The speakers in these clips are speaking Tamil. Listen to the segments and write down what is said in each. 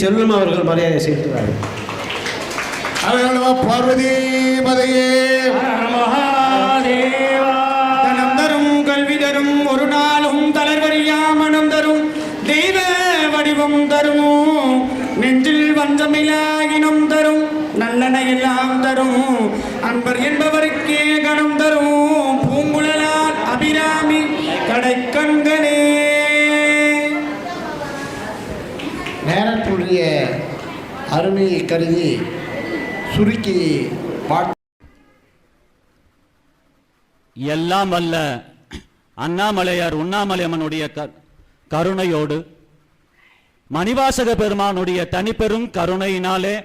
செல்வம் அவர்கள் மரியாதை செலுத்துவார்கள். பார்வதி பதையே தனம் தரும் கல்வி தரும் ஒரு நாளும் தளர்வறியா மனம் தரும் தெய்வ வடிவம் தரும் நெஞ்சில் வஞ்சமிலாகினம் தரும் நல்லன எல்லாம் தரும் அன்பர் என்பவருக்கே கணம் தரும் பூங்குழலால் அபிராமி கடைக்கண்களே. நேரத்துடைய அருமையை கருதி சுருக்கி எல்லாம் வல்ல அண்ணாமலையார் உண்ணாமலையம்மனுடைய கருணையோடு மணிவாசக பெருமானுடைய தனிப்பெரும் கருணையினாலே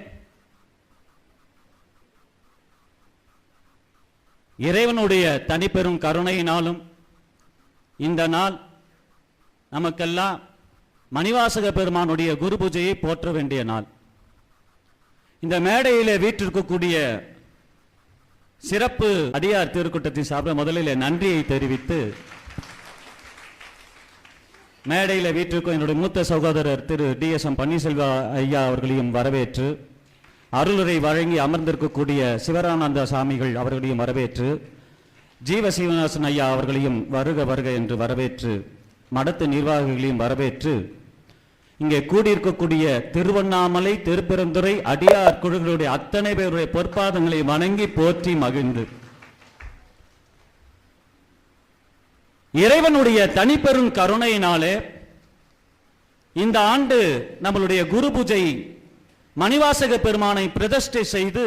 இறைவனுடைய தனிப்பெரும் கருணையினாலும் இந்த நாள் நமக்கெல்லாம் மணிவாசக பெருமானுடைய குரு பூஜையை போற்ற வேண்டிய நாள். இந்த மேடையிலே வீற்றிருக்கக்கூடிய சிறப்பு அடியார் திருக்கூட்டத்தின் சார்பில் முதலில் நன்றியை தெரிவித்து, மேடையில் வீட்டிற்கும் என்னுடைய மூத்த சகோதரர் திரு DSM பன்னீர்செல்வ ஐயா அவர்களையும் வரவேற்று, அருளுரை வழங்கி அமர்ந்திருக்கக்கூடிய சிவரானந்த சாமிகள் அவர்களையும் வரவேற்று, ஜீவ சீவநாசன் ஐயா அவர்களையும் வருக வருக என்று வரவேற்று, மடத்து நிர்வாகிகளையும் வரவேற்று, இங்கே கூடியிருக்கக்கூடிய திருவண்ணாமலை திருப்பெருந்துறை அடியார் குழுக்களுடைய அத்தனை பேருடைய பொற்பாதங்களை வணங்கி போற்றி மகிழ்ந்து, இறைவனுடைய தனிப்பெரும் கருணையினாலே இந்த ஆண்டு நம்மளுடைய குரு பூஜை மணிவாசக பெருமானை பிரதிஷ்டை செய்து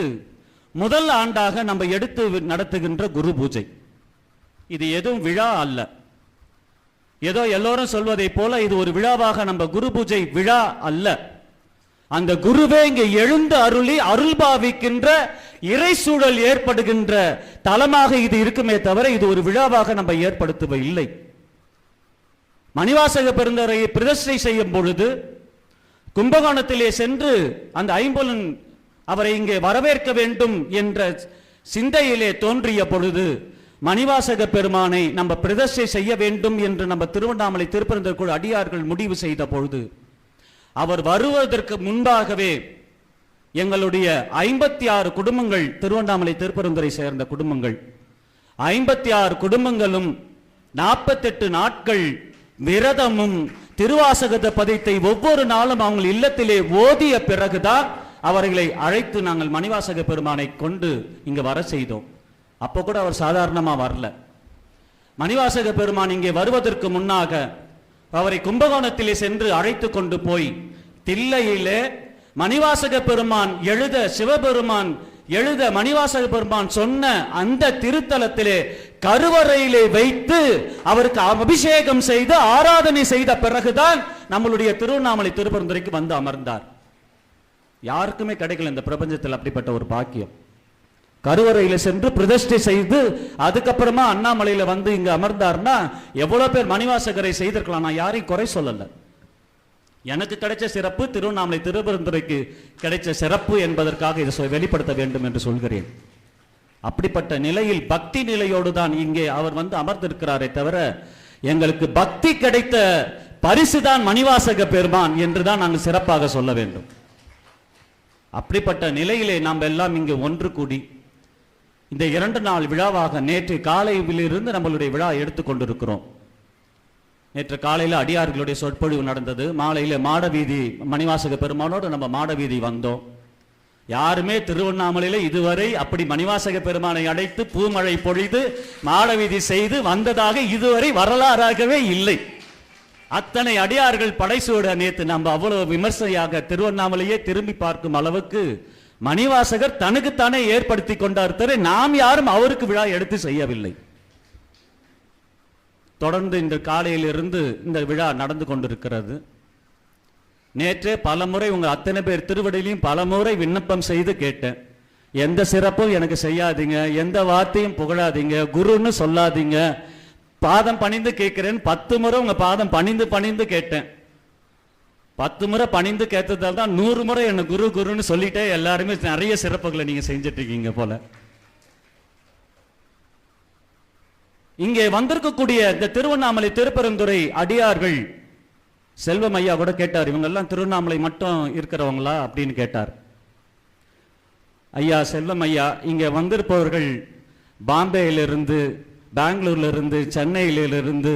முதல் ஆண்டாக நம்ம எடுத்து நடத்துகின்ற குரு பூஜை. இது எதுவும் விழா அல்ல. ஏதோ எல்லோரும் சொல்வதை போல இது ஒரு விழாவாக நம்ம குரு பூஜை விழா அல்ல. அந்த குருவே இங்கே எழுந்து அருளி அருள் பாவிக்கின்ற இறை சூழல் ஏற்படுகின்ற தலமாக இது இருக்குமே தவிர இது ஒரு விழாவாக நம்ம ஏற்படுத்துவ இல்லை. மணிவாசக பெருந்தரையை பிரதிஷ்டை செய்யும் பொழுது கும்பகோணத்திலே சென்று அந்த ஐம்பொலன் அவரை இங்கே வரவேற்க வேண்டும் என்ற சிந்தையிலே தோன்றிய பொழுது மணிவாசக பெருமானை நம்ம பிரதிஷ்டை செய்ய வேண்டும் என்று நம்ம திருவண்ணாமலை திருப்பரங்குன்ற அடியார்கள் முடிவு செய்த பொழுது அவர் வருவதற்கு முன்பாகவே எங்களுடைய 56 குடும்பங்கள், திருவண்ணாமலை திருப்பரங்குன்றை சேர்ந்த குடும்பங்கள் 56 குடும்பங்களும் 48 நாட்கள் விரதமும் திருவாசகத்தை பதித்தை ஒவ்வொரு நாளும் அவங்க இல்லத்திலே ஓதிய பிறகுதான் அவர்களை அழைத்து நாங்கள் மணிவாசக பெருமானை கொண்டு இங்க வர செய்தோம். அப்போ கூட அவர் சாதாரணமா வரல. மணிவாசக பெருமான் இங்கே வருவதற்கு முன்னாக அவரை கும்பகோணத்திலே சென்று அழைத்து கொண்டு போய் தில்லையிலே மணிவாசக பெருமான் எழுத, சிவபெருமான் எழுத மணிவாசக பெருமான் சொன்ன அந்த திருத்தலத்திலே கருவறையிலே வைத்து அவருக்கு அபிஷேகம் செய்து ஆராதனை செய்த பிறகுதான் நம்மளுடைய திருவண்ணாமலை திருப்பரங்குன்றைக்கு வந்து அமர்ந்தார். யாருக்குமே கிடைக்கல இந்த பிரபஞ்சத்தில் அப்படிப்பட்ட ஒரு பாக்கியம். கருவறையில சென்று பிரதிஷ்டை செய்து அதுக்கப்புறமா அண்ணாமலையில வந்து இங்க அமர்ந்தார்னா எவ்வளவு பேர் மணிவாசகரை செய்திருக்கலாம். நான் யாரையும் குறை சொல்லல. எனக்கு கிடைச்ச சிறப்பு திருவண்ணாமலை திருப்பரங்குன்றைக்கு கிடைச்ச சிறப்பு என்பதற்காக இதை வெளிப்படுத்த வேண்டும் என்று சொல்கிறேன். அப்படிப்பட்ட நிலையில் பக்தி நிலையோடு தான் இங்கே அவர் வந்து அமர்ந்திருக்கிறாரே தவிர எங்களுக்கு பக்தி கிடைத்த பரிசுதான் மணிவாசக பெருமான் என்றுதான் நாங்கள் சிறப்பாக சொல்ல வேண்டும். அப்படிப்பட்ட நிலையிலே நாம் எல்லாம் இங்கே ஒன்று கூடி இந்த 2 நாள் விழாவாக நேற்று காலையிலிருந்து நம்மளுடைய விழா எடுத்துக்கொண்டிருக்கிறோம். நேற்று காலையில் அடியார்களுடைய சொற்பொழிவு நடந்தது. மாலையில் மாடவீதி மணிவாசக பெருமானோடு நம்ம மாடவீதி வந்தோம். யாருமே திருவண்ணாமலையில் இதுவரை அப்படி மணிவாசக பெருமானை அழைத்து பூமழை பொழிது மாடவீதி செய்து வந்ததாக இதுவரை வரலாறாகவே இல்லை. அத்தனை அடியார்கள் படைசூட நேற்று நம்ம அவ்வளவு விமர்சையாக திருவண்ணாமலையே திரும்பி பார்க்கும் அளவுக்கு மணிவாசகர் தனக்குத்தானே ஏற்படுத்தி கொண்டார் தவிர நாம் யாரும் அவருக்கு விழா எடுத்து செய்யவில்லை. தொடர்ந்து இன்று காலையிலிருந்து இந்த விழா நடந்து கொண்டிருக்கிறது. நேற்றே பல முறை உங்க அத்தனை பேர் திருவடியிலையும் பல முறை விண்ணப்பம் செய்து கேட்டேன். எந்த சிறப்பும் எனக்கு செய்யாதீங்க, எந்த வார்த்தையும் புகழாதீங்க, குருன்னு சொல்லாதீங்க, பாதம் பணிந்து கேட்கிறேன். 10 முறை உங்க பாதம் பணிந்து பணிந்து கேட்டேன். 10 முறை பணிந்து கேட்டதால் தான் 100 முறை என்ன குரு குருன்னு சொல்லிட்டே எல்லாருமே நிறைய சிறப்புகளை நீங்க செஞ்சிட்டு இருக்கீங்க போல. இங்கே வந்திருக்கக்கூடிய இந்த திருவண்ணாமலை திருப்பரங்குன்றை அடியார்கள் செல்வம் ஐயா கூட கேட்டார், இவங்கெல்லாம் திருவண்ணாமலை மட்டும் இருக்கிறவங்களா அப்படின்னு கேட்டார். ஐயா செல்வம் ஐயா, இங்கே வந்திருப்பவர்கள் பாம்பேயிலிருந்து, பெங்களூர்லேருந்து, சென்னையிலிருந்து,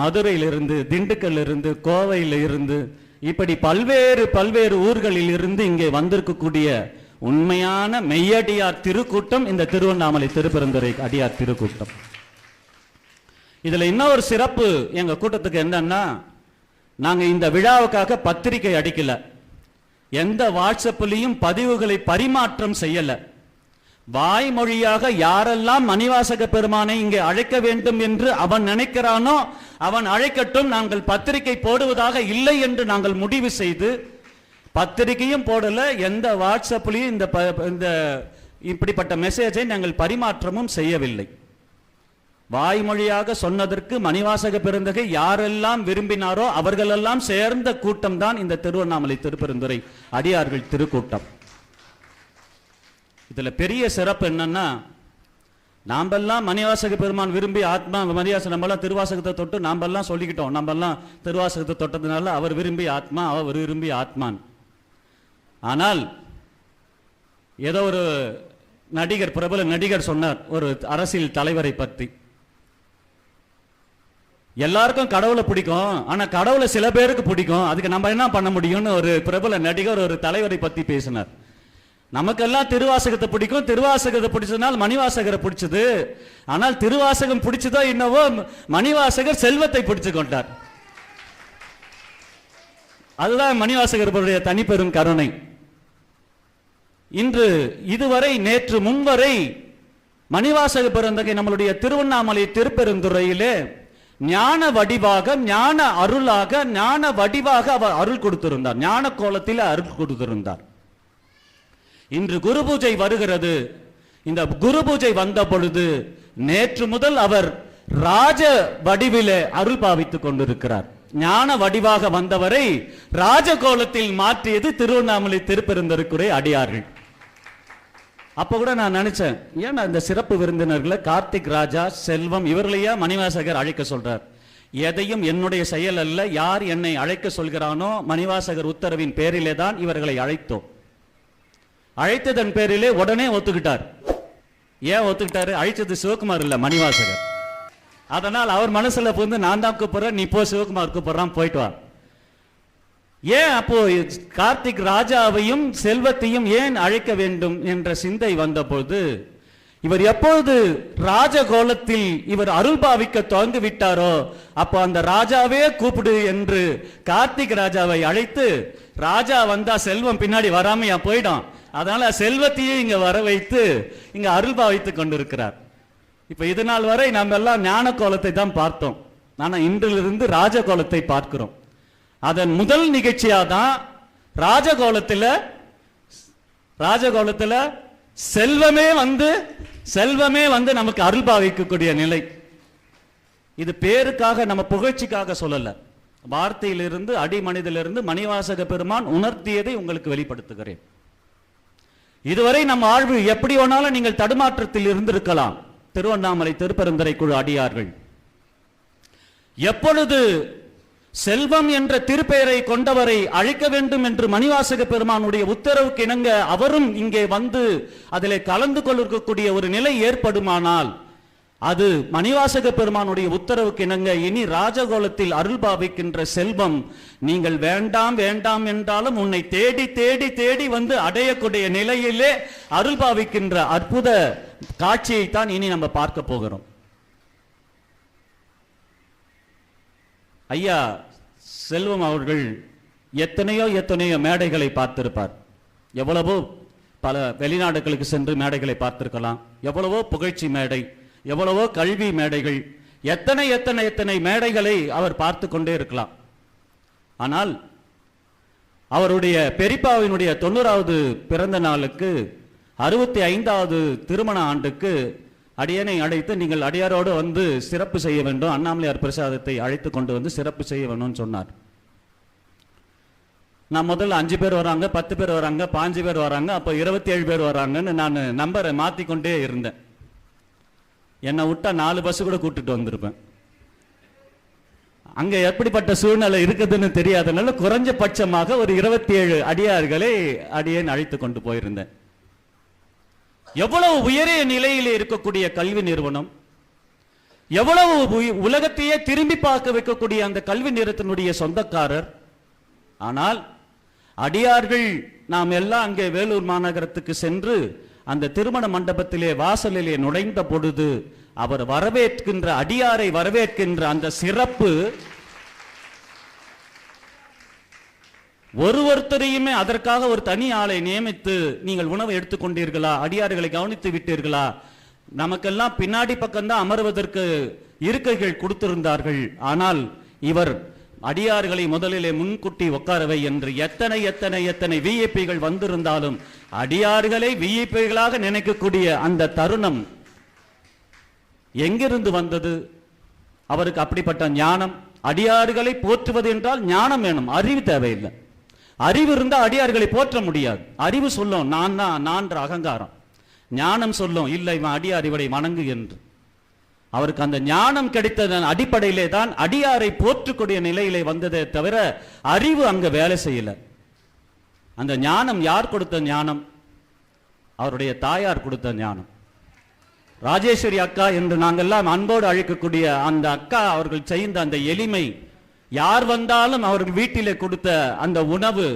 மதுரையிலிருந்து, திண்டுக்கல்லிருந்து, கோவையிலிருந்து, இப்படி பல்வேறு ஊர்களில் இருந்து இங்கே வந்திருக்கக்கூடிய உண்மையான மெய்யடியார் திருக்கூட்டம் இந்த திருவண்ணாமலை திருப்பெருந்துறை அடியார் திருக்கூட்டம். இதுல இன்னொரு சிறப்பு எங்க கூட்டத்துக்கு என்னன்னா, நாங்க இந்த விழாவுக்காக பத்திரிகை அடிக்கல, எந்த வாட்ஸ்அப்லையும் பதிவுகளை பரிமாற்றம் செய்யல. வாய்மொழியாக யாரெல்லாம் மணிவாசக பெருமானை இங்கே அழைக்க வேண்டும் என்று அவன் நினைக்கிறானோ அவன் அழைக்கட்டும், நாங்கள் பத்திரிகை போடுவதாக இல்லை என்று நாங்கள் முடிவு செய்து பத்திரிகையும் போடல, எந்த வாட்ஸ்அப்லையும் இந்த இப்படிப்பட்ட மெசேஜை நாங்கள் பரிமாற்றமும் செய்யவில்லை. வாய்மொழியாக சொன்னதற்கு மணிவாசக பெருந்தகை யாரெல்லாம் விரும்பினாரோ அவர்களெல்லாம் சேர்ந்த கூட்டம் தான் இந்த திருவண்ணாமலை திருப்பெருந்துறை அடியார்கள் திருக்கூட்டம். இதுல பெரிய சிறப்பு என்னன்னா, நாமெல்லாம் மணிவாசக பெருமான் விரும்பி ஆத்மா மணிவாசக, நம்மெல்லாம் திருவாசகத்தை தொட்டு நாமெல்லாம் சொல்லிக்கிட்டோம், நம்மெல்லாம் திருவாசகத்தை தொட்டதுனால அவர் விரும்பி ஆத்மா, அவர் விரும்பி ஆத்மான். ஆனால் ஏதோ ஒரு நடிகர், பிரபல நடிகர் சொன்னார் ஒரு அரசியல் தலைவரை பற்றி, எல்லாருக்கும் கடவுளை பிடிக்கும், ஆனா கடவுளை சில பேருக்கு பிடிக்கும், அதுக்கு நம்ம என்ன பண்ண முடியும்னு ஒரு பிரபல நடிகர் ஒரு தலைவரை பத்தி பேசினார். நமக்கெல்லாம் திருவாசகத்தை பிடிக்கும், திருவாசகத்தை பிடிச்சதுனால மணிவாசகரை பிடிச்சது, ஆனால் திருவாசகம் பிடிச்சதோ என்னவோ மணிவாசகர் செல்வத்தை பிடிச்சு கொண்டார். அதுதான் மணிவாசகருடைய தனிப்பெரும் கருணை. இன்று இதுவரை, நேற்று முன்வரை மணிவாசக பெருந்தகை நம்மளுடைய திருவண்ணாமலை திருப்பெருந்துறையிலே ஞான வடிவாக, ஞான அருளாக, ஞான வடிவாக அவர் அருள் கொடுத்திருந்தார், ஞான கோலத்தில் அருள் கொடுத்திருந்தார். இன்று குரு பூஜை வருகிறது. இந்த குரு பூஜை வந்த பொழுது நேற்று முதல் அவர் ராஜ வடிவிலே அருள் பாவித்துக் கொண்டிருக்கிறார். ஞான வடிவாக வந்தவரை ராஜ கோலத்தில் மாற்றியது திருவண்ணாமலை திருப்பெருந்துறை அடியார்கள். அப்ப கூட நான் நினைச்சேன், ஏன் இந்த சிறப்பு விருந்தினர்களை கார்த்திக் ராஜா, செல்வம் இவர்களையா மணிவாசகர் அழைக்க சொல்றார்? எதையும் என்னுடைய செயல் அல்ல, யார் என்னை அழைக்க சொல்கிறானோ மணிவாசகர் உத்தரவின் பேரிலே தான் இவர்களை அழைத்தோம். அழைத்ததன் பேரிலே உடனே ஒத்துக்கிட்டார். ஏன் ஒத்துக்கிட்டாரு? அழைச்சது சிவகுமார் இல்ல, மணிவாசகர். அதனால் அவர் மனசுல புகுந்து, நான் தான் கூப்பிடுறேன், நீ போ, சிவகுமார் கூப்பிடுறான், போயிட்டு வா. ஏன் அப்போ கார்த்திக் ராஜாவையும் செல்வத்தையும் ஏன் அழைக்க வேண்டும் என்ற சிந்தை வந்தபோது, இவர் எப்பொழுது ராஜகோலத்தில் இவர் அருள் பாவிக்க துவங்கி விட்டாரோ அப்போ அந்த ராஜாவே கூப்பிடு என்று கார்த்திக் ராஜாவை அழைத்து, ராஜா வந்தா செல்வம் பின்னாடி வராமையா போயிடும், அதனால செல்வத்தையே இங்க வர வைத்து இங்க அருள் பாவித்துக் கொண்டிருக்கிறார். இப்ப இது நாள் வரை நாம் எல்லாம் ஞான கோலத்தை தான் பார்த்தோம், ஆனா இன்றிலிருந்து ராஜ கோலத்தை பார்க்கிறோம். அதன் முதல் நிகழ்ச்சியா தான் ராஜகோலத்துல செல்வமே வந்து நமக்கு அருள் பாவிக்கக்கூடிய நிலை. இது பேருக்காக, நம்ம புகழ்ச்சிக்காக சொல்லல, வார்த்தையிலிருந்து அடிமனிதிலிருந்து மணிவாசக பெருமான் உணர்த்தியதை உங்களுக்கு வெளிப்படுத்துகிறேன். இதுவரை நம் வாழ்வு எப்படி வேணாலும் நீங்கள் தடுமாற்றத்தில் இருந்திருக்கலாம். திருவண்ணாமலை திருப்பெருந்துறை குழு அடியார்கள் எப்பொழுது செல்வம் என்ற திருப்பெயரை கொண்டவரை அழைக்க வேண்டும் என்று மணிவாசக பெருமானுடைய உத்தரவுக்கு இணங்க அவரும் இங்கே வந்து அதிலே கலந்து கொள்ளக்கூடிய ஒரு நிலை ஏற்படுமானால், அது மணிவாசக பெருமானுடைய உத்தரவுக்கு இணங்க இனி ராஜகோலத்தில் அருள் பாவிக்கின்ற செல்வம் நீங்கள் வேண்டாம் வேண்டாம் என்றாலும் உன்னை தேடி தேடி தேடி வந்து அடையக்கூடிய நிலையிலே அருள் பாவிக்கின்ற அற்புத காட்சியை தான் இனி நம்ம பார்க்க போகிறோம். ஐயா செல்வம் அவர்கள் எத்தனையோ மேடைகளை பார்த்திருப்பார். எவ்வளவோ பல வெளிநாடுகளுக்கு சென்று மேடைகளை பார்த்திருக்கலாம், எவ்வளவோ புகழ்ச்சி மேடை, எவ்வளவோ கல்வி மேடைகள், எத்தனை மேடைகளை அவர் பார்த்து கொண்டே இருக்கலாம். ஆனால் அவருடைய பெரியப்பாவினுடைய 90வது பிறந்த நாளுக்கு 65வது திருமண ஆண்டுக்கு அடியனை அழைத்து, நீங்கள் அடியாரோடு வந்து சிறப்பு செய்ய வேண்டும், அண்ணாமலையார் பிரசாதத்தை அழைத்து கொண்டு வந்து சிறப்பு செய்ய வேணும்னு சொன்னார். நான் முதல்ல 5 பேர் வராங்க, 10 பேர் வராங்க, 5 பேர் வராங்க, அப்போ 27 பேர் வராங்கன்னு நான் நம்பரை மாற்றிக்கொண்டே இருந்தேன். என்னை விட்டா 4 பஸ் கூட கூட்டிட்டு வந்திருப்பேன். அங்க எப்படிப்பட்ட சூழ்நிலை இருக்குதுன்னு தெரியாதனால குறைஞ்சபட்சமாக ஒரு 27 அடியார்களை அடியேன் அழைத்து கொண்டு போயிருந்தேன். எவ்வளவு உயரிய நிலையிலே இருக்கக்கூடிய கல்வி நிறுவனம், எவ்வளவு உலகத்தையே திரும்பி பார்க்க வைக்கக்கூடிய அந்த கல்வி நிறுவனத்தினுடைய சொந்தக்காரர். ஆனால் அடியார்கள் நாம் எல்லாம் அங்கே வேலூர் மாநகரத்துக்கு சென்று அந்த திருமண மண்டபத்திலே வாசலிலே நுழைந்த பொழுது அவர் வரவேற்கின்ற, அடியாரை வரவேற்கின்ற அந்த சிறப்பு ஒருத்தரையுமே அதற்காக ஒரு தனி ஆளை நியமித்து நீங்கள் உணவை எடுத்துக்கொண்டீர்களா, அடியார்களை கவனித்து விட்டீர்களா, நமக்கெல்லாம் பின்னாடி பக்கம்தான் அமர்வதற்கு இருக்கைகள் கொடுத்திருந்தார்கள். ஆனால் இவர் அடியார்களை முதலிலே முன்கூட்டி உட்காரவை என்று எத்தனை எத்தனை எத்தனை விஐபிகள் வந்திருந்தாலும் அடியார்களை விஐபிகளாக நினைக்கக்கூடிய அந்த தருணம் எங்கிருந்து வந்தது? அவருக்கு அப்படிப்பட்ட ஞானம். அடியார்களை போற்றுவது என்றால் ஞானம் வேணும், அறிவு தேவையில்லை. அறிவு இருந்தால் அடியார்களை போற்ற முடியாது. அறிவு சொல்லும் நான் தான், நான் அகங்காரம். ஞானம் சொல்லும் இல்லை இவன் அடியார் இவரை வணங்கு என்று. அவருக்கு அந்த ஞானம் கிடைத்ததன் அடிப்படையிலே தான் அடியாரை போற்றக்கூடிய நிலையிலே வந்ததே தவிர அறிவு அங்க வேலை செய்யல. அந்த ஞானம் யார் கொடுத்த ஞானம்? அவருடைய தாயார் கொடுத்த ஞானம். ராஜேஸ்வரி அக்கா என்று நாங்கெல்லாம் அன்போடு அழைக்கக்கூடிய அந்த அக்கா அவர்கள் செய்த அந்த எளிமை, யார் வந்தாலும் அவர்கள் வீட்டிலே கொடுத்த அந்த உணவு,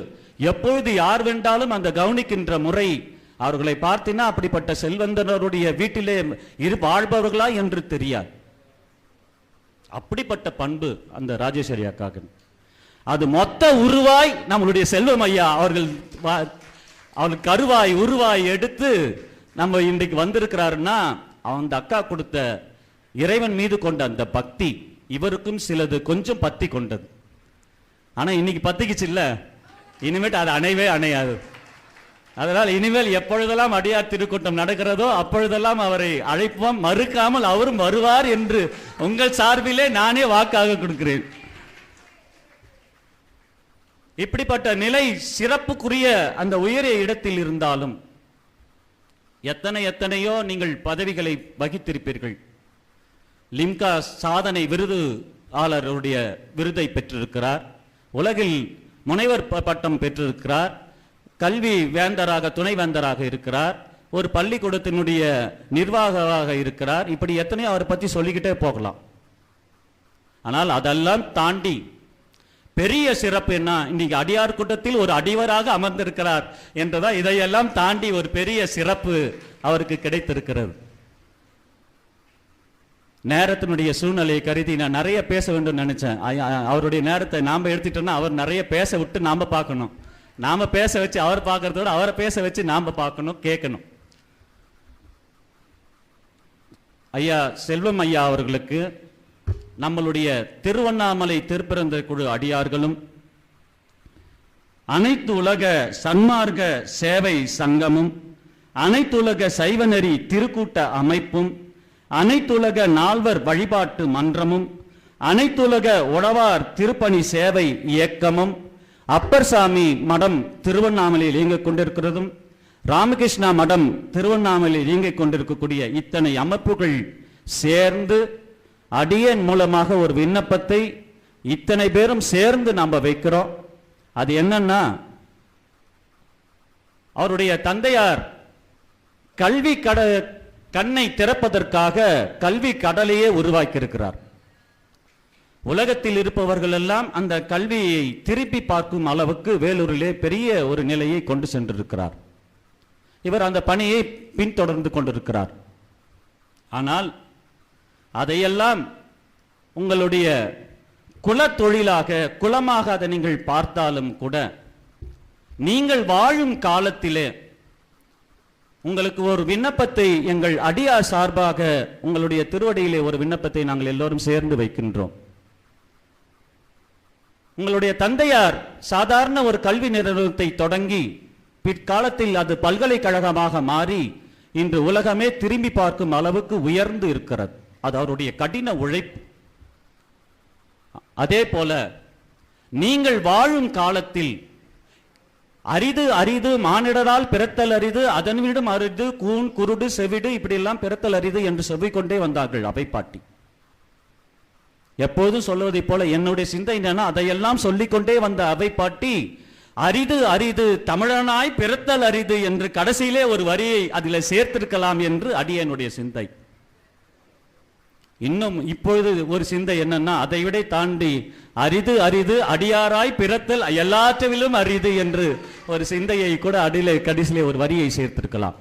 எப்பொழுது யார் வேண்டாலும் அந்த கவனிக்கின்ற முறை, அவர்களை பார்த்தினா அப்படிப்பட்ட செல்வந்தனருடைய வீட்டிலே வாழ்பவர்களா என்று தெரியாது. அப்படிப்பட்ட பண்பு அந்த ராஜேஸ்வரி அக்காக்கு. அது மொத்த உருவாய் நம்மளுடைய செல்வம் ஐயா அவர்கள் கருவாய் உருவாய் எடுத்து நம்ம இன்றைக்கு வந்திருக்கிறாருன்னா அந்த அக்கா கொடுத்த இறைவன் மீது கொண்ட அந்த பக்தி. இவருக்கும் சிலது கொஞ்சம் பத்தி கொண்டது. ஆனா இன்னைக்கு பத்திக்குச்சு இல்ல, இனிமேட்டு அது அணையவே அணையாது. அதனால் இனிமேல் எப்பொழுதெல்லாம் அடியார் திருக்கூட்டம் நடக்கிறதோ அப்பொழுதெல்லாம் அவரை அழைப்போம், மறுக்காமல் அவரும் வருவார் என்று உங்கள் சார்பிலே நானே வாக்காக கொடுக்கிறேன். இப்படிப்பட்ட நிலை சிறப்புக்குரிய அந்த உயரிய இடத்தில் இருந்தாலும் எத்தனையோ நீங்கள் பதவிகளை வகித்திருப்பீர்கள். லிம்கா சாதனை விருதாளருடைய விருதை பெற்றிருக்கிறார், உலகில் முனைவர் பட்டம் பெற்றிருக்கிறார், கல்வி வேந்தராக துணைவேந்தராக இருக்கிறார், ஒரு பள்ளிக்கூடத்தினுடைய நிர்வாகராக இருக்கிறார். இப்படி எத்தனையோ அவரை பற்றி சொல்லிக்கிட்டே போகலாம். ஆனால் அதெல்லாம் தாண்டி பெரிய சிறப்பு என்ன? இன்னைக்கு அடியார் கூட்டத்தில் ஒரு அடிவராக அமர்ந்திருக்கிறார் என்றுதான். இதையெல்லாம் தாண்டி ஒரு பெரிய சிறப்பு அவருக்கு கிடைத்திருக்கிறது. நேரத்தினுடைய சூழ்நிலையை கருதி நான் நிறைய பேச வேண்டும் நினைச்சேன். அவருடைய நேரத்தை நாம எடுத்துட்டோம்னா அவர் நிறைய பேச விட்டு நாம பார்க்கணும். நாம பேச வச்சு அவர் பார்க்கறதோட அவரை பேச வச்சு நாம பார்க்கணும், கேட்கணும். ஐயா செல்வம் ஐயா அவர்களுக்கு நம்மளுடைய திருவண்ணாமலை திருப்பரந்த குழு அடியார்களும், அனைத்து உலக சன்மார்க்க சேவை சங்கமும், அனைத்துலக சைவநெறி திருக்கூட்ட அமைப்பும், அனைத்துலக நால்வர் வழிபாட்டு மன்றமும், அனைத்துலக உழவார் திருப்பணி சேவை இயக்கமும், அப்பர் சாமி மடம் திருவண்ணாமலையில் இயங்கிக் கொண்டிருக்கிறதும், ராமகிருஷ்ணா மடம் திருவண்ணாமலையில் இயங்கிக் கொண்டிருக்கக்கூடிய இத்தனை அமைப்புகள் சேர்ந்து அடியேன் மூலமாக ஒரு விண்ணப்பத்தை இத்தனை பேரும் சேர்ந்து நாம வைக்கிறோம். அது என்னன்னா, அவருடைய தந்தையார் கல்வி கண்ணை திறப்பதற்காக கல்வி கடலையே உருவாக்கி இருக்கிறார். உலகத்தில் இருப்பவர்கள் எல்லாம் அந்த கல்வியை திருப்பி பார்க்கும் அளவுக்கு வேலூரிலே பெரிய ஒரு நிலையை கொண்டு சென்றிருக்கிறார். இவர் அந்த பணியை பின்தொடர்ந்து கொண்டிருக்கிறார். ஆனால் அதையெல்லாம் உங்களுடைய குல தொழிலாக குலமாக அதை நீங்கள் பார்த்தாலும் கூட, நீங்கள் வாழும் காலத்திலே உங்களுக்கு ஒரு விண்ணப்பத்தை எங்கள் அடியார் சார்பாக உங்களுடைய திருவடியிலே ஒரு விண்ணப்பத்தை நாங்கள் எல்லோரும் சேர்ந்து வைக்கின்றோம். உங்களுடைய தந்தையார் சாதாரண ஒரு கல்வி நிறுவனத்தை தொடங்கி பிற்காலத்தில் அது பல்கலைக்கழகமாக மாறி இன்று உலகமே திரும்பி பார்க்கும் அளவுக்கு உயர்ந்து இருக்கிறது. அது அவருடைய கடின உழைப்பு. அதே போல நீங்கள் வாழும் காலத்தில் அரிது அரிது மானிடரால் பிறத்தல் அரிது, அதன் வீடும் அரிது, கூன் குருடு செவிடு இப்படி எல்லாம் பிறத்தல் அரிது என்று சொல்லிக்கொண்டே வந்தார்கள் அவை பாட்டி. எப்போதும் சொல்வதைப் போல என்னுடைய சிந்தை என்னன்னா, அதையெல்லாம் சொல்லிக்கொண்டே வந்த அவை பாட்டி அரிது அரிது தமிழனாய் பிறத்தல் அரிது என்று கடைசியிலே ஒரு வரியை அதில் சேர்த்திருக்கலாம் என்று அடியனுடைய சிந்தை. இன்னும் இப்பொழுது ஒரு சிந்தை என்னன்னா, அதை விட தாண்டி அரிது அரிது அடியாராய் பிறத்தல் எல்லாற்றிலும் அரிது என்று ஒரு சிந்தையை கூட கடைசியிலே ஒரு வரியை சேர்த்திருக்கலாம்.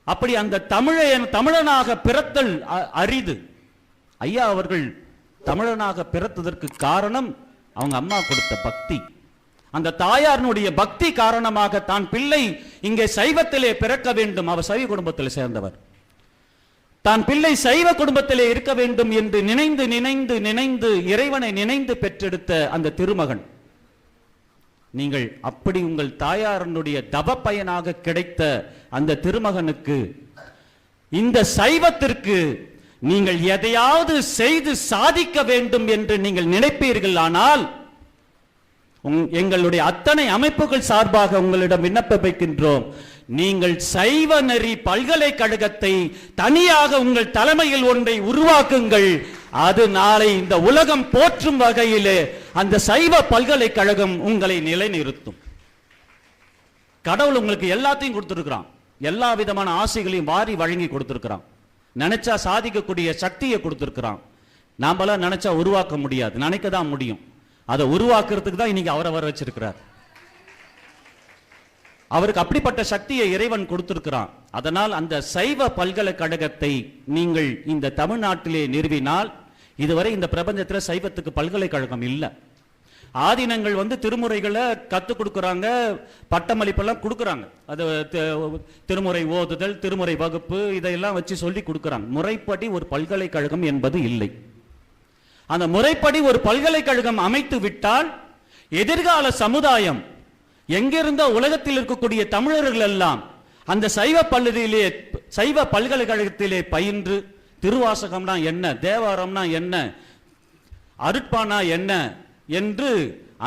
அப்படி அந்த தமிழனாக பிறத்தல் அரிது. ஐயா அவர்கள் தமிழனாக பிறத்ததற்கு காரணம் அவங்க அம்மா கொடுத்த பக்தி. அந்த தாயாரினுடைய பக்தி காரணமாக தான் பிள்ளை இங்கே சைவத்திலே பிறக்க வேண்டும். அவர் சைவ குடும்பத்தில் சேர்ந்தவர். தான் பிள்ளை சைவ குடும்பத்திலே இருக்க வேண்டும் என்று நினைந்து நினைந்து நினைந்து இறைவனை நினைந்து பெற்றெடுத்த அந்த திருமகன். நீங்கள் அப்படி உங்கள் தாயாரனுடைய தவ பயனாக கிடைத்த அந்த திருமகனுக்கு, இந்த சைவத்திற்கு நீங்கள் எதையாவது செய்து சாதிக்க வேண்டும் என்று நீங்கள் நினைப்பீர்கள். ஆனால் எங்களுடைய அத்தனை அமைப்புகள் சார்பாக உங்களிடம் விண்ணப்பம் வைக்கின்றோம். நீங்கள் சைவ நெறி பல்கலைக்கழகத்தை தனியாக உங்கள் தலைமையில் ஒன்றை உருவாக்குங்கள். அது நாளை இந்த உலகம் போற்றும் வகையிலே அந்த சைவ பல்கலைக்கழகம் உங்களை நிலைநிறுத்தும். கடவுள் உங்களுக்கு எல்லாத்தையும் கொடுத்திருக்கிறான். எல்லா விதமான ஆசைகளையும் வாரி வழங்கி கொடுத்திருக்கிறான். நினைச்சா சாதிக்கக்கூடிய சக்தியை கொடுத்திருக்கிறான். நாமெல்லாம் நினைச்சா உருவாக்க முடியாது, நினைக்க தான் முடியும். அதை உருவாக்குறதுக்கு தான் இன்னைக்கு அவரை வர வச்சிருக்கிறார். அவருக்கு அப்படிப்பட்ட சக்தியை இறைவன் கொடுத்திருக்கிறான். அதனால் அந்த சைவ பல்கலைக்கழகத்தை நீங்கள் இந்த தமிழ்நாட்டிலே நிறுவினால், இதுவரை இந்த பிரபஞ்சத்தில் சைவத்துக்கு பல்கலைக்கழகம் இல்லை. ஆதீனங்கள் திருமுறைகளை கற்றுக் கொடுக்குறாங்க, பட்டமளிப்பெல்லாம் கொடுக்குறாங்க. அது திருமுறை ஓதுதல், திருமுறை வகுப்பு, இதையெல்லாம் வச்சு சொல்லி கொடுக்குறாங்க. முறைப்படி ஒரு பல்கலைக்கழகம் என்பது இல்லை. அந்த முறைப்படி ஒரு பல்கலைக்கழகம் அமைத்து விட்டால் எதிர்கால சமுதாயம் எங்கிருந்தோ உலகத்தில் இருக்கக்கூடிய தமிழர்கள் எல்லாம் அந்த சைவ பல்கலைக்கழகத்திலே பயின்று திருவாசகம்னா என்ன, தேவாரம்னா என்ன, அருட்பானா என்ன என்று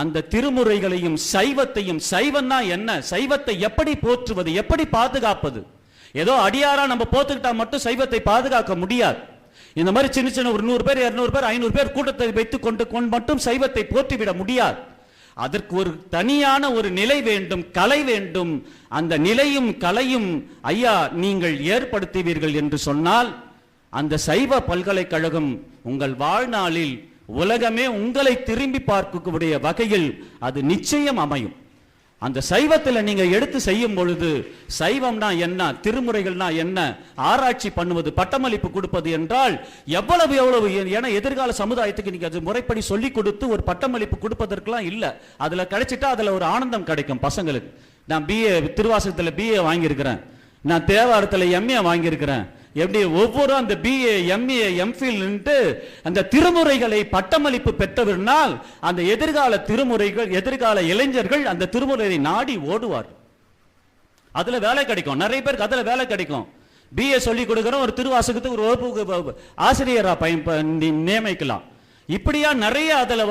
அந்த திருமுறைகளையும் சைவத்தையும், சைவம்னா என்ன, சைவத்தை எப்படி போற்றுவது, எப்படி பாதுகாப்பது. ஏதோ அடியாரா நம்ம போத்துக்கிட்டா மட்டும் சைவத்தை பாதுகாக்க முடியாது. இந்த மாதிரி சின்ன சின்ன ஒரு 100 பேர் 200 பேர் 500 பேர் கூட்டத்தை வைத்துக் கொண்டு மட்டும் சைவத்தை போற்றிவிட முடியாது. அதற்கு ஒரு தனியான ஒரு நிலை வேண்டும், கலை வேண்டும். அந்த நிலையும் கலையும் ஐயா நீங்கள் ஏற்படுத்துவீர்கள் என்று சொன்னால் அந்த சைவ பல்கலைக்கழகம் உங்கள் வாழ்நாளில் உலகமே உங்களை திரும்பி பார்க்கக்கூடிய வகையில் அது நிச்சயம் அமையும். அந்த சைவத்தில் நீங்க எடுத்து செய்யும் பொழுது சைவம்னா என்ன, திருமுறைகள்னா என்ன, ஆராய்ச்சி பண்ணுவது, பட்டமளிப்பு கொடுப்பது என்றால் எவ்வளவு ஏன்னா எதிர்கால சமுதாயத்துக்கு நீங்க அது முறைப்படி சொல்லி கொடுத்து ஒரு பட்டமளிப்பு கொடுப்பதற்கெல்லாம் இல்லை. அதுல கிடைச்சிட்டா அதுல ஒரு ஆனந்தம் கிடைக்கும் பசங்களுக்கு. நான் பிஏ திருவாசகத்தில் பிஏ வாங்கியிருக்கிறேன், நான் தேவாரத்தில் எம்ஏ வாங்கியிருக்கிறேன். எப்படி ஒவ்வொரு அந்த பிஏ எம்ஏ எம்ஃபில் அந்த திருமுறைகளை பட்டமளிப்பு பெற்றவர்னால் அந்த எதிர்கால திருமுறைகள், எதிர்கால இளைஞர்கள் அந்த திருமுறையை நாடி ஓடுவார். அதுல வேலை கிடைக்கும். நிறைய பேருக்கு அதுல வேலை கிடைக்கும். பிஏ சொல்லி கொடுக்கிறோம், ஒரு திருவாசகத்துக்கு ஒரு வகுப்பு ஆசிரியரா நியமிக்கலாம். இப்படியா நிறைய அதுல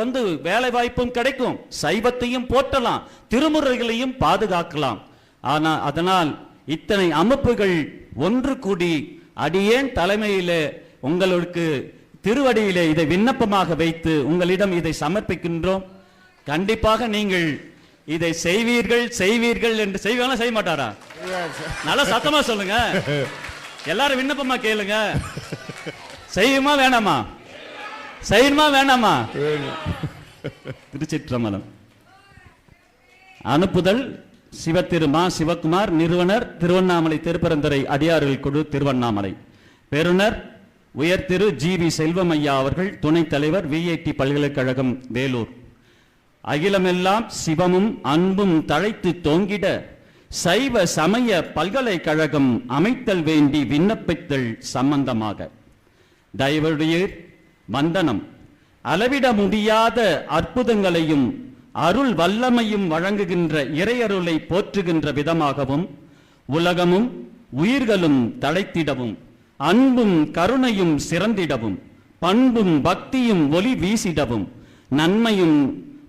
வேலை வாய்ப்பும் கிடைக்கும். சைவத்தையும் போற்றலாம், திருமுறைகளையும் பாதுகாக்கலாம். ஆனா அதனால் இத்தனை அமைப்புகள் ஒன்று கூடி அடியேன் தலைமையிலே உங்களுக்கு திருவடியிலே இதை விண்ணப்பமாக வைத்து உங்களிடம் இதை சமர்ப்பிக்கின்றோம். கண்டிப்பாக நீங்கள் இதை செய்வீர்கள் என்று செய்வாங்களா, செய்ய மாட்டாரா? நல்லா சத்தமா சொல்லுங்க. எல்லாரும் விண்ணப்பமா கேளுங்க. செய்யுமா வேணாமா? செய்யுமா வேணாமா? திருச்சிற்றம்பலம். அனுப்புதல் சிவத்திருமா சிவகுமார், நிறுவனர் திருவண்ணாமலை திருப்பரந்துரை அடியார்கள் குழு திருவண்ணாமலை. பெறுநர் உயர் திரு ஜி.வி. செல்வம் ஐயா அவர்கள், துணைத் தலைவர் விஐடி பல்கலைக்கழகம் வேலூர். அகிலமெல்லாம் சிவமும் அன்பும் தழைத்து தோங்கிட சைவ சமய பல்கலைக்கழகம் அமைத்தல் வேண்டி விண்ணப்பித்தல் சம்பந்தமாக தயவுடையீர் வந்தனம். அளவிட முடியாத அற்புதங்களையும் அருள் வல்லமையும் வழங்குகின்ற இறையருளை போற்றுகின்ற விதமாகவும் உலகமும் உயிர்களும் தழைத்திடவும் அன்பும் கருணையும் சிறந்திடவும் பண்பும் பக்தியும் ஒளி வீசிடவும் நன்மையும்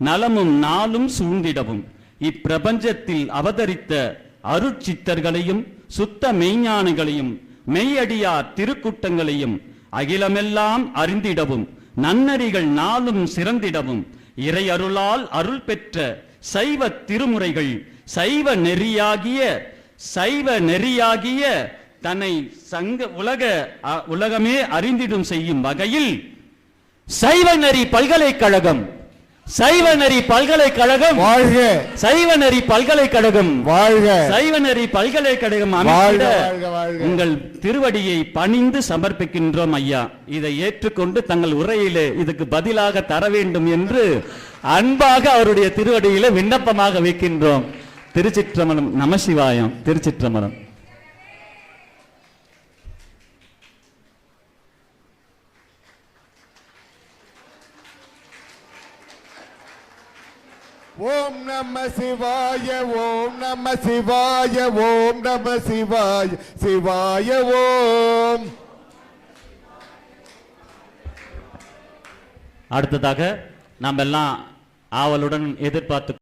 நலமும் நாளும் சூழ்ந்திடவும் இப்பிரபஞ்சத்தில் அவதரித்த அருட்சித்தர்களையும் சுத்த மெய்ஞானிகளையும் மெய்யடியார் திருக்கூட்டங்களையும் அகிலமெல்லாம் அறிந்திடவும் நன்னறிகள் நாளும் சிறந்திடவும் இறை அருளால் அருள் பெற்ற சைவ திருமுறைகள் சைவ நெறியாகிய தன்னை உலகமே அறிந்திடும் செய்யும் வகையில் சைவநெறி பல்கலைக்கழகம் வாழ்க, சைவநெறி பல்கலைக்கழகம் வாழ்க, சைவநெறி பல்கலைக்கழகம் வாழ்க, அமைந்திட வாழ்க, வாழ்க. உங்கள் திருவடியை பணிந்து சமர்ப்பிக்கின்றோம் ஐயா. இதை ஏற்றுக்கொண்டு தங்கள் உரையிலே இதுக்கு பதிலாக தர வேண்டும் என்று அன்பாக அவருடைய திருவடியிலே விண்ணப்பமாக வைக்கின்றோம். திருச்சிற்றம்பலம். நமசிவாயம். திருச்சிற்றம்பலம். ஓம் நம சிவாய, ஓம் நம சிவாய, ஓம் நம சிவாய, சிவாய ஓம். அடுத்ததாக நாம் எல்லாம் ஆவலுடன் எதிர்பார்த்து